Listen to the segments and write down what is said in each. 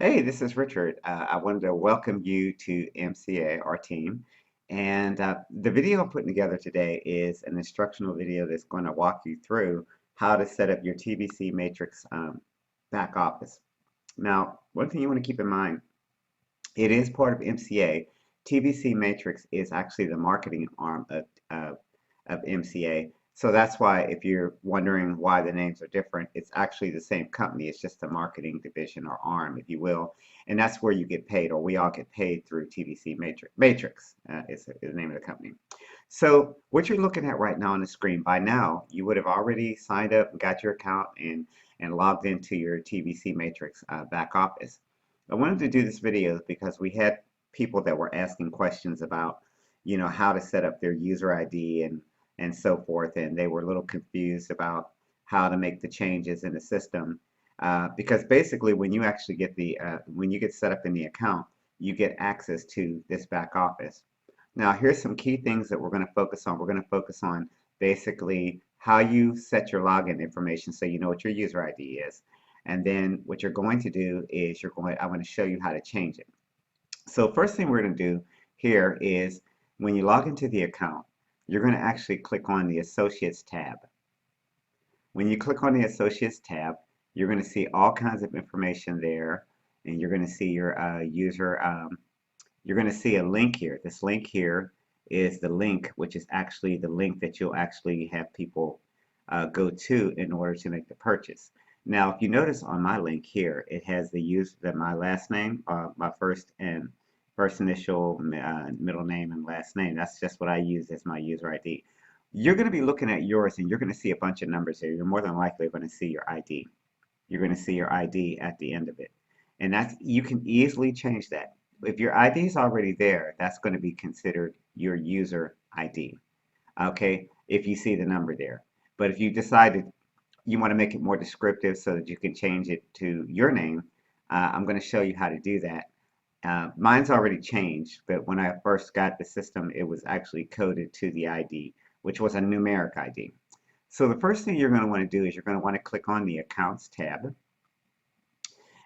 Hey, this is Richard. I wanted to welcome you to MCA, our team. And the video I'm putting together today is an instructional video that's going to walk you through how to set up your TVC matrix back office. Now, one thing you want to keep in mind, it is part of MCA. TVC matrix is actually the marketing arm of MCA. So that's why if you're wondering why the names are different, it's actually the same company. It's just a marketing division or arm, if you will. And that's where you get paid, or we all get paid through TVC Matrix. Matrix is the name of the company. So what you're looking at right now on the screen, by now, you would have already signed up and got your account and logged into your TVC Matrix back office. I wanted to do this video because we had people that were asking questions about, how to set up their user ID and so forth, and they were a little confused about how to make the changes in the system. Because basically, when you actually get when you get set up in the account, you get access to this back office. Now, here's some key things that we're going to focus on. We're going to focus on basically how you set your login information so you know what your user ID is. And then what you're going to do is I'm going to show you how to change it. So first thing we're going to do here is when you log into the account, you're going to actually click on the Associates tab. When you click on the Associates tab, you're going to see all kinds of information there, and you're going to see your you're going to see a link here. This link here is the link, which is actually the link that you'll actually have people go to in order to make the purchase. Now, if you notice on my link here, it has my last name, my first initial, middle name, and last name. That's just what I use as my user ID. You're going to be looking at yours, and you're going to see a bunch of numbers here. You're more than likely going to see your ID. You're going to see your ID at the end of it, and you can easily change that. If your ID is already there, that's going to be considered your user ID. Okay, if you see the number there. But if you decided you want to make it more descriptive so that you can change it to your name, I'm going to show you how to do that. Mine's already changed, but when I first got the system, it was actually coded to the ID, which was a numeric ID. So the first thing you're going to want to do is you're going to want to click on the Accounts tab.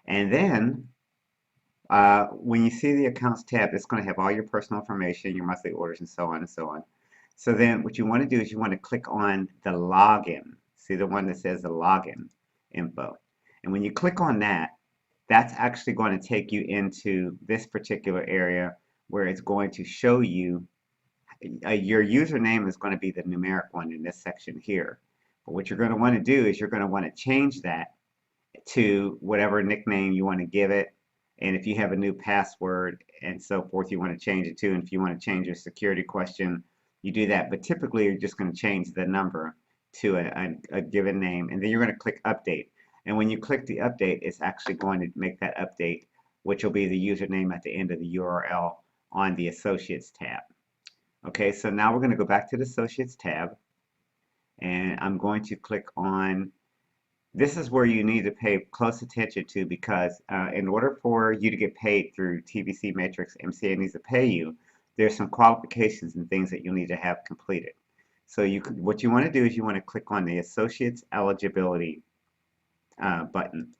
And then when you see the Accounts tab, it's going to have all your personal information, your monthly orders, and so on and so on. So then what you want to do is you want to click on the login. See the one that says the login info. And when you click on that, that's actually going to take you into this particular area where it's going to show you your username is going to be the numeric one in this section here. But what you're going to want to do is you're going to want to change that to whatever nickname you want to give it. And if you have a new password and so forth, you want to change it to. And if you want to change your security question, you do that. But typically, you're just going to change the number to a given name. And then you're going to click Update. And when you click the update, it's actually going to make that update, which will be the username at the end of the URL on the Associates tab. Okay, so now we're going to go back to the Associates tab, and I'm going to click on, this is where you need to pay close attention to, because in order for you to get paid through TVC Matrix, MCA needs to pay you. There's some qualifications and things that you'll need to have completed. So what you want to do is you want to click on the Associates Eligibility button.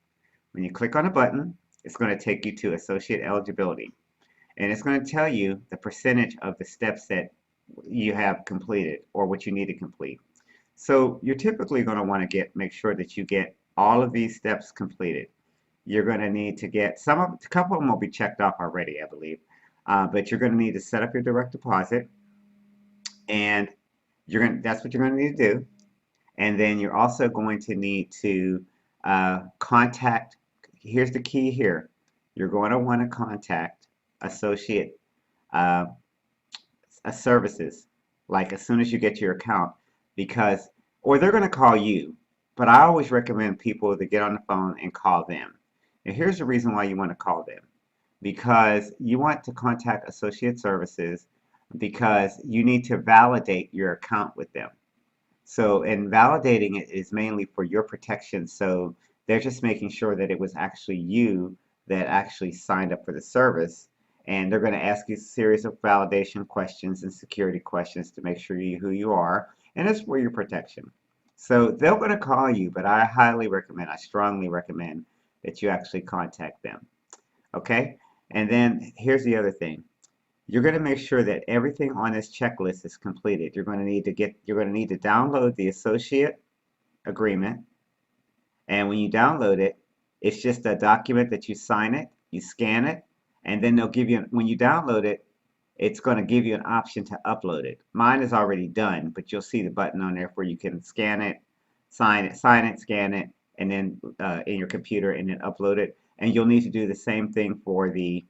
When you click on a button, it's going to take you to Associate Eligibility. And it's going to tell you the percentage of the steps that you have completed or what you need to complete. So you're typically going to want to make sure that you get all of these steps completed. You're going to need to get a couple of them will be checked off already, I believe. But you're going to need to set up your direct deposit, and that's what you're going to need to do. And then you're also going to need to contact, here's the key here, you're going to want to contact Associate Services, like as soon as you get your account, or they're going to call you, but I always recommend people to get on the phone and call them. And here's the reason why you want to call them, because you want to contact Associate Services because you need to validate your account with them. So, and validating it is mainly for your protection. So they're just making sure that it was actually you that actually signed up for the service. And they're going to ask you a series of validation questions and security questions to make sure who you are. And it's for your protection. So they're going to call you, but I strongly recommend that you actually contact them. Okay? And then here's the other thing. You're going to make sure that everything on this checklist is completed. You're going to need to download the associate agreement. And when you download it, it's just a document that you sign it, you scan it, and then they'll give you, when you download it, it's going to give you an option to upload it. Mine is already done, but you'll see the button on there where you can scan it, sign it, scan it, and then in your computer, and then upload it. And you'll need to do the same thing for the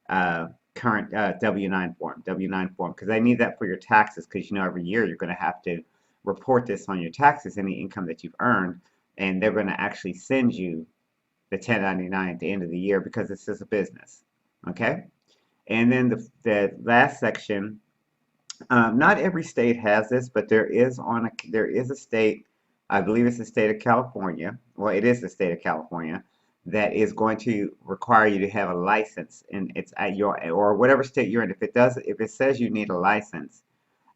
uh, current W-9 form, because I need that for your taxes, because you know every year you're going to have to report this on your taxes, any income that you've earned, and they're going to actually send you the 1099 at the end of the year because it's just a business. Okay? And then the last section, not every state has this, but there is a state, I believe it's the state of California. Well, it is the state of California that is going to require you to have a license, and it's at your or whatever state you're in. If it says you need a license,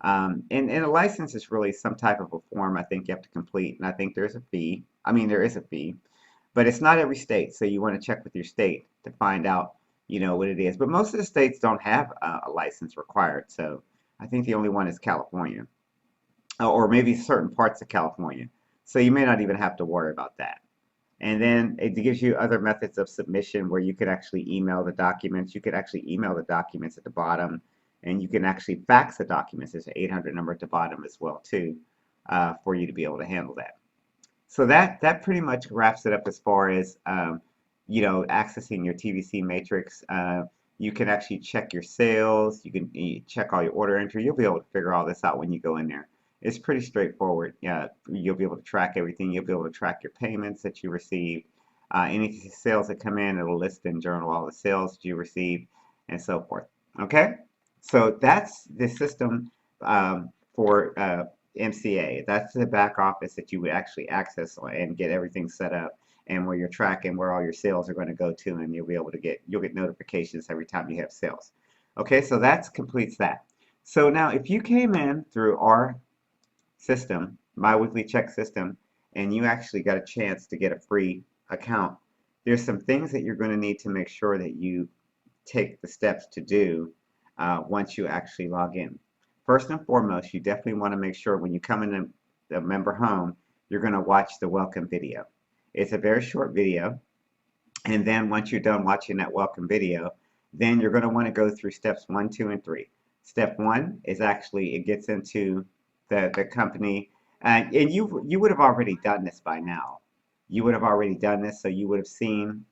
and a license is really some type of a form I think you have to complete, and I think there's a fee. I mean, there is a fee, but it's not every state, so you want to check with your state to find out, what it is. But most of the states don't have a license required, so I think the only one is California, or maybe certain parts of California. So you may not even have to worry about that. And then it gives you other methods of submission where you could actually email the documents. You could actually email the documents at the bottom, and you can actually fax the documents. There's an 800 number at the bottom as well too, for you to be able to handle that. So that pretty much wraps it up as far as accessing your TVC matrix. You can actually check your sales. You check all your order entry. You'll be able to figure all this out when you go in there. It's pretty straightforward. Yeah, you'll be able to track everything. You'll be able to track your payments that you received. Any sales that come in, it'll list and journal all the sales that you received, and so forth. Okay, so that's the system for MCA. That's the back office that you would actually access and get everything set up, and where you're tracking where all your sales are going to go to, and you'll get notifications every time you have sales. Okay, so that completes that. So now if you came in through our system, my weekly check system, and you actually got a chance to get a free account, there's some things that you're going to need to make sure that you take the steps to do once you actually log in. First and foremost, you definitely want to make sure when you come in the member home, you're going to watch the welcome video. It's a very short video, and then once you're done watching that welcome video, then you're going to want to go through steps 1, 2, and 3. Step 1 is actually, it gets into the company, and you would have already done this by now. You would have already done this, so you would have seen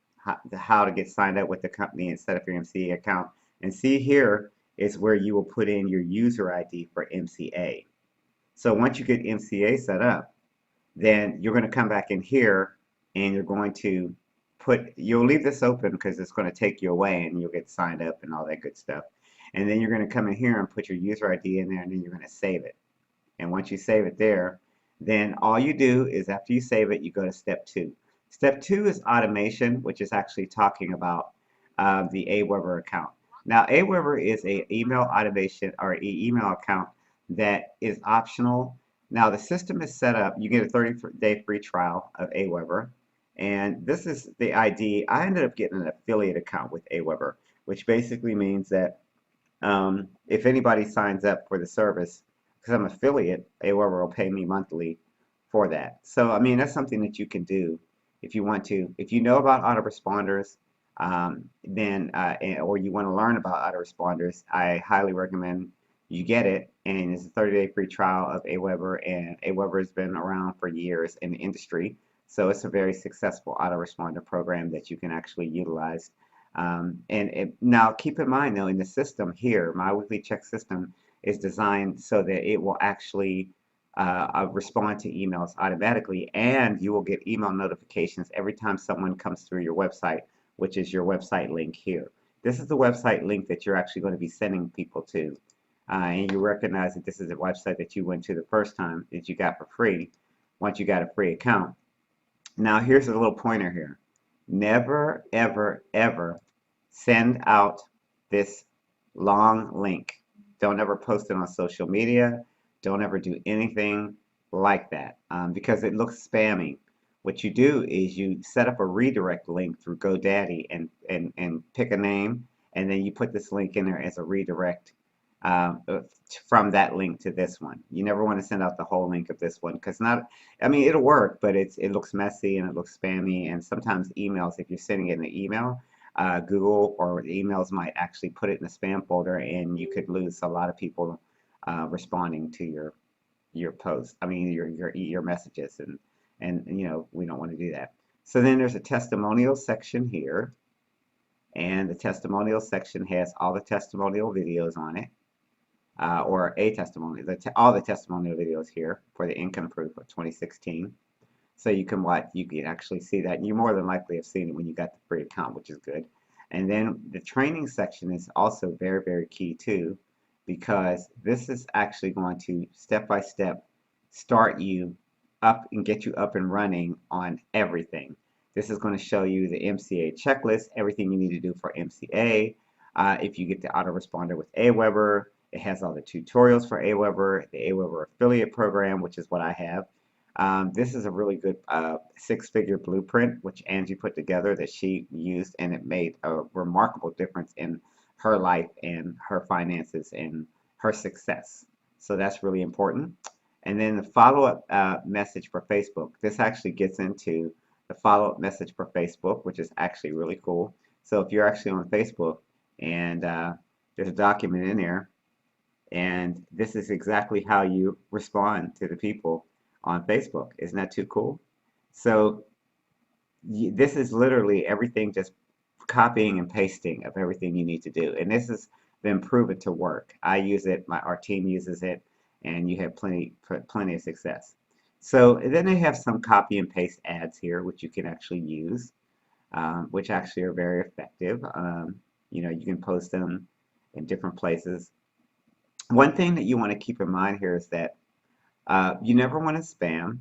how to get signed up with the company and set up your MCA account. And see, here is where you will put in your user ID for MCA. So once you get MCA set up, then you're going to come back in here, and you're going to you'll leave this open because it's going to take you away, and you'll get signed up and all that good stuff. And then you're going to come in here and put your user ID in there, and then you're going to save it. And once you save it there, then all you do is after you save it, you go to step 2. Step 2 is automation, which is actually talking about the AWeber account. Now, AWeber is an email automation or an email account that is optional. Now, the system is set up. You get a 30-day free trial of AWeber, and this is the ID. I ended up getting an affiliate account with AWeber, which basically means that if anybody signs up for the service, because I'm an affiliate, AWeber will pay me monthly for that. So, I mean, that's something that you can do if you want to. If you know about autoresponders, or you want to learn about autoresponders, I highly recommend you get it. And it's a 30-day free trial of AWeber, and AWeber has been around for years in the industry. So it's a very successful autoresponder program that you can actually utilize. Now, keep in mind, though, in the system here, my weekly check system is designed so that it will actually respond to emails automatically, and you will get email notifications every time someone comes through your website, which is your website link here. This is the website link that you're actually going to be sending people to. And you recognize that this is a website that you went to the first time that you got for free, once you got a free account. Now, here's a little pointer here. Never, ever, ever send out this long link. Don't ever post it on social media. Don't ever do anything like that because it looks spammy. what you do is you set up a redirect link through GoDaddy and pick a name, and then you put this link in there as a redirect from that link to this one. You never want to send out the whole link of this one because not, I mean, it'll work, but it looks messy and it looks spammy, and sometimes emails, if you're sending it in an email, Google or emails might actually put it in the spam folder, and you could lose a lot of people responding to your post. I mean your messages, and you know we don't want to do that. So then there's a testimonial section here, and the testimonial section has all the testimonial videos on it, or a testimonial, all the testimonial videos here for the income proof of 2016. So you can watch, you can actually see that. You more than likely have seen it when you got the free account, which is good. And then the training section is also very, very key too, because this is actually going to step by step start you up and get you up and running on everything. This is going to show you the MCA checklist, everything you need to do for MCA. If you get the autoresponder with AWeber, it has all the tutorials for AWeber, the AWeber affiliate program, which is what I have. This is a really good six-figure blueprint, which Angie put together that she used, and it made a remarkable difference in her life and her finances and her success. So that's really important. And then the follow-up message for Facebook. This actually gets into the follow-up message for Facebook, which is actually really cool. So if you're actually on Facebook and there's a document in there, and this is exactly how you respond to the people on Facebook. Isn't that too cool? So this is literally everything, just copying and pasting of everything you need to do. And this has been proven to work. I use it, our team uses it, and you have plenty of success. So then they have some copy and paste ads here, which you can actually use, which actually are very effective. You know, you can post them in different places. One thing that you want to keep in mind here is that you never want to spam.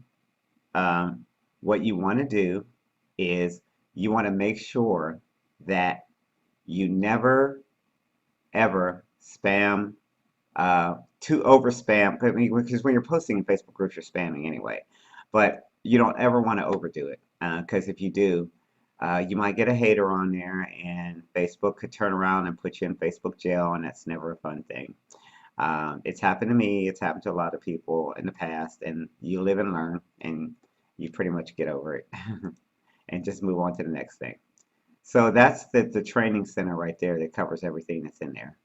What you want to do is you want to make sure that you never ever spam to over spam, because when you're posting in Facebook groups you're spamming anyway, but you don't ever want to overdo it, because if you do, you might get a hater on there and Facebook could turn around and put you in Facebook jail, and that's never a fun thing. It's happened to me, it's happened to a lot of people in the past, and you live and learn, and you pretty much get over it and just move on to the next thing. So that's the training center right there that covers everything that's in there.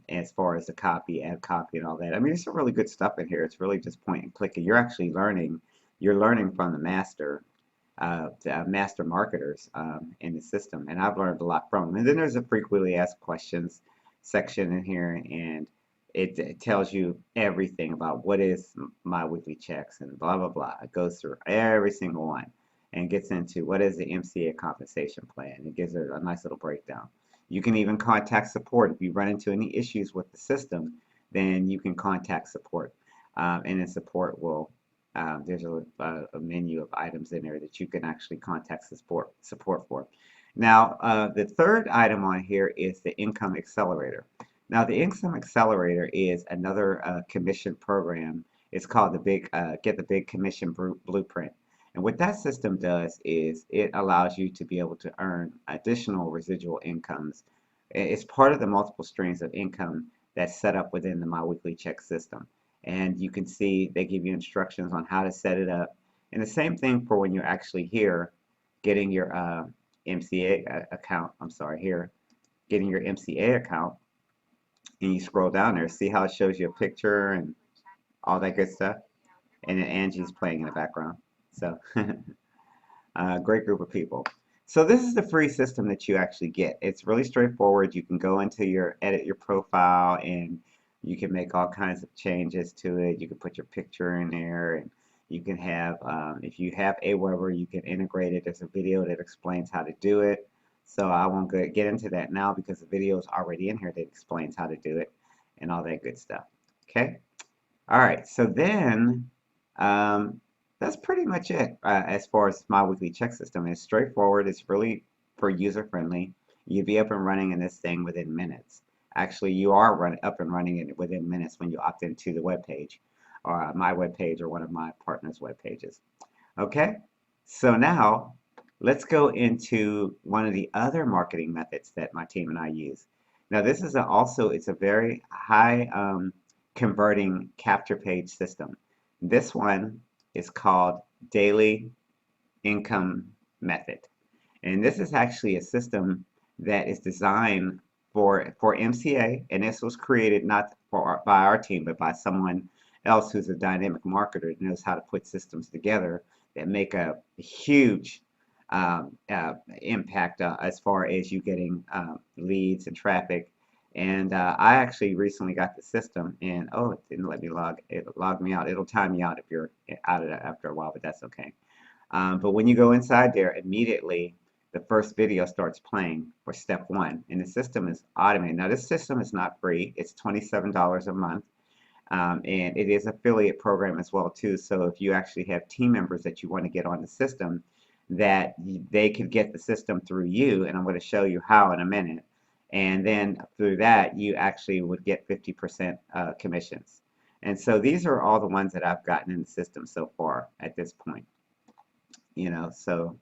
As far as the copy, ad copy, and all that. I mean, there's some really good stuff in here. It's really just point and click, and you're actually learning. You're learning from the master marketers in the system, and I've learned a lot from them. And then there's a frequently asked questions section in here, and it tells you everything about what is my weekly checks and blah blah blah. It goes through every single one and gets into what is the MCA compensation plan. It gives it a nice little breakdown. You can even contact support if you run into any issues with the system. Then you can contact support, and then support will. There's a menu of items in there that you can actually contact support for. Now, the third item on here is the Income Accelerator. Now, the Income Accelerator is another commission program. It's called the Get the Big Commission Blueprint. And what that system does is it allows you to be able to earn additional residual incomes. It's part of the multiple streams of income that's set up within the My Weekly Check system. And you can see they give you instructions on how to set it up. And the same thing for when you're actually here getting your MCA account. I'm sorry, here getting your MCA account. And you scroll down there, see how it shows you a picture and all that good stuff. And then Angie's playing in the background. So, great group of people. So this is the free system that you actually get. It's really straightforward. You can go into edit your profile, and you can make all kinds of changes to it. You can put your picture in there, and you can have, if you have AWeber, you can integrate it. There's a video that explains how to do it. So I won't get into that now because the video is already in here that explains how to do it and all that good stuff. Okay? All right. So then, that's pretty much it as far as My Weekly Check system. It's straightforward. It's really for user-friendly. You'd be up and running in this thing within minutes. Actually, you are up and running it within minutes when you opt into the web page, or my web page, or one of my partners' web pages. Okay? So now let's go into one of the other marketing methods that my team and I use. Now this is also, it's a very high converting capture page system. This one is called daily income method. And this is actually a system that is designed for MCA, and this was created not by our team, but by someone else who's a dynamic marketer that knows how to put systems together that make a huge impact as far as you getting leads and traffic. And I actually recently got the system, and oh, it didn't let me log. It logged me out. It'll time you out if you're out of it after a while, but that's okay. But when you go inside there, immediately the first video starts playing for step one, and the system is automated. Now, this system is not free. It's $27 a month, and it is affiliate program as well too. So if you actually have team members that you want to get on the system, that they could get the system through you, and I'm going to show you how in a minute. And then through that, you actually would get 50% commissions. And so these are all the ones that I've gotten in the system so far at this point. So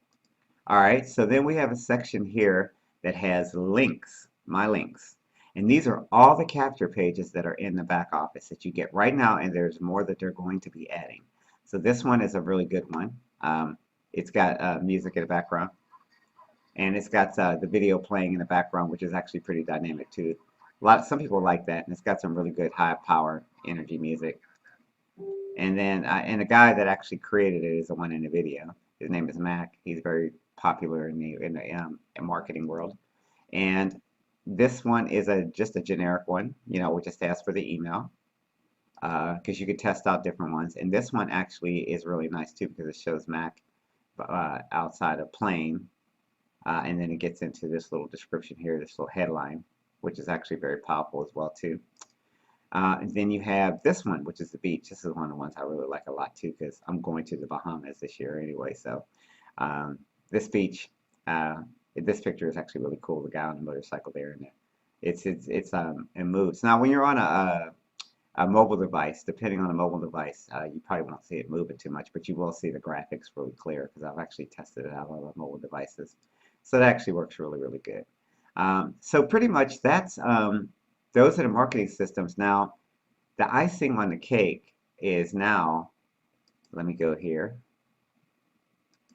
all right, so then we have a section here that has links, my links. And these are all the capture pages that are in the back office that you get right now, and there's more that they're going to be adding. So this one is a really good one. It's got music in the background, and it's got the video playing in the background, which is actually pretty dynamic too. Some people like that, and it's got some really good high power energy music. And then, and the guy that actually created it is the one in the video. His name is Mac. He's very popular in the marketing world. And this one is just a generic one. We just ask for the email because you could test out different ones. And this one actually is really nice too because it shows Mac outside a plane, and then it gets into this little description here, this little headline, which is actually very powerful as well too. And then you have this one, which is the beach. This is one of the ones I really like a lot too, because I'm going to the Bahamas this year anyway. So this beach, this picture is actually really cool. The guy on the motorcycle there, and it moves. Now, when you're on a mobile device, depending on the mobile device, you probably won't see it moving too much, but you will see the graphics really clear because I've actually tested it out on mobile devices. So that actually works really, really good. So pretty much that's those are the marketing systems. Now, the icing on the cake is now, let me go here,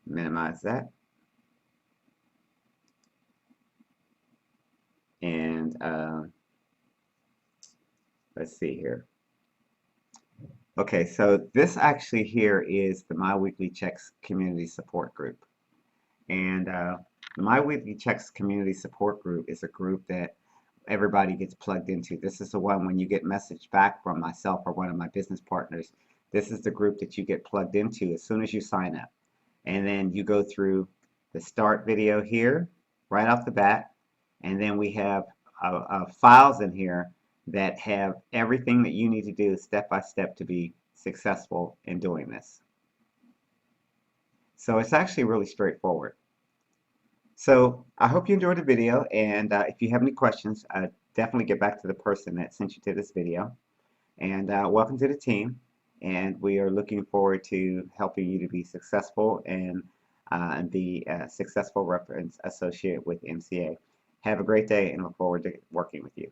minimize that, and let's see here. Okay, so this actually here is the My Weekly Checks Community Support Group. And the My Weekly Checks Community Support Group is a group that everybody gets plugged into. This is the one when you get message back from myself or one of my business partners. This is the group that you get plugged into as soon as you sign up. And then you go through the start video here right off the bat. And then we have files in here that have everything that you need to do step by step to be successful in doing this. So it's actually really straightforward. So I hope you enjoyed the video, and if you have any questions, definitely get back to the person that sent you to this video. And welcome to the team, and we are looking forward to helping you to be successful and be a successful reference associate with MCA. Have a great day and look forward to working with you.